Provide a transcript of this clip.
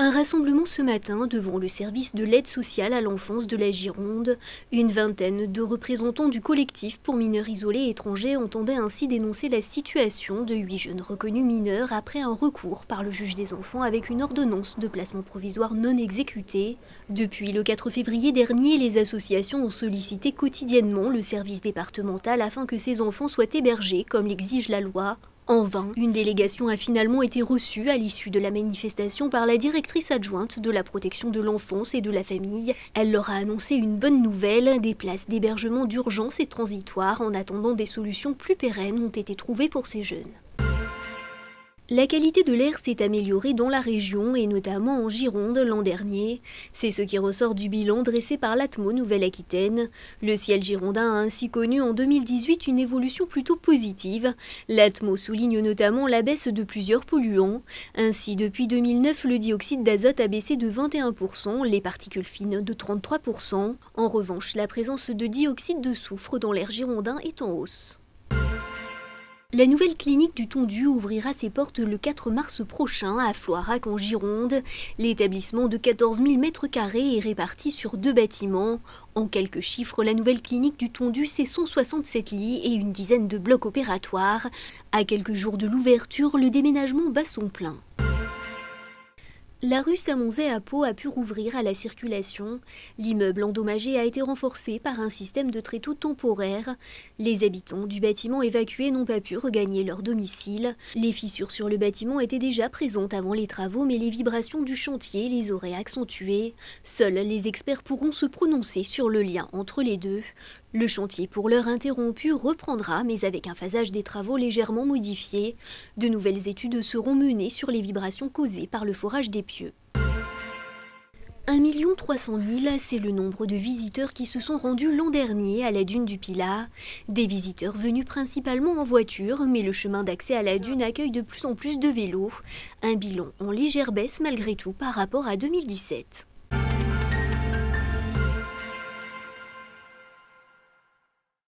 Un rassemblement ce matin devant le service de l'aide sociale à l'enfance de la Gironde. Une vingtaine de représentants du collectif pour mineurs isolés étrangers entendaient ainsi dénoncer la situation de 8 jeunes reconnus mineurs après un recours par le juge des enfants avec une ordonnance de placement provisoire non exécutée. Depuis le 4 février dernier, les associations ont sollicité quotidiennement le service départemental afin que ces enfants soient hébergés comme l'exige la loi. En vain, une délégation a finalement été reçue à l'issue de la manifestation par la directrice adjointe de la protection de l'enfance et de la famille. Elle leur a annoncé une bonne nouvelle, des places d'hébergement d'urgence et transitoires en attendant des solutions plus pérennes ont été trouvées pour ces jeunes. La qualité de l'air s'est améliorée dans la région et notamment en Gironde l'an dernier. C'est ce qui ressort du bilan dressé par l'Atmo Nouvelle-Aquitaine. Le ciel girondin a ainsi connu en 2018 une évolution plutôt positive. L'Atmo souligne notamment la baisse de plusieurs polluants. Ainsi, depuis 2009, le dioxyde d'azote a baissé de 21%, les particules fines de 33%. En revanche, la présence de dioxyde de soufre dans l'air girondin est en hausse. La nouvelle clinique du Tondu ouvrira ses portes le 4 mars prochain à Floirac en Gironde. L'établissement de 14 000 m² est réparti sur 2 bâtiments. En quelques chiffres, la nouvelle clinique du Tondu, c'est 167 lits et une dizaine de blocs opératoires. À quelques jours de l'ouverture, le déménagement bat son plein. La rue Samonzet à Pau a pu rouvrir à la circulation. L'immeuble endommagé a été renforcé par un système de tréteaux temporaire. Les habitants du bâtiment évacué n'ont pas pu regagner leur domicile. Les fissures sur le bâtiment étaient déjà présentes avant les travaux, mais les vibrations du chantier les auraient accentuées. Seuls les experts pourront se prononcer sur le lien entre les deux. Le chantier, pour l'heure interrompu, reprendra, mais avec un phasage des travaux légèrement modifié. De nouvelles études seront menées sur les vibrations causées par le forage des pieux. 1 300 000, c'est le nombre de visiteurs qui se sont rendus l'an dernier à la dune du Pilat. Des visiteurs venus principalement en voiture, mais le chemin d'accès à la dune accueille de plus en plus de vélos. Un bilan en légère baisse malgré tout par rapport à 2017.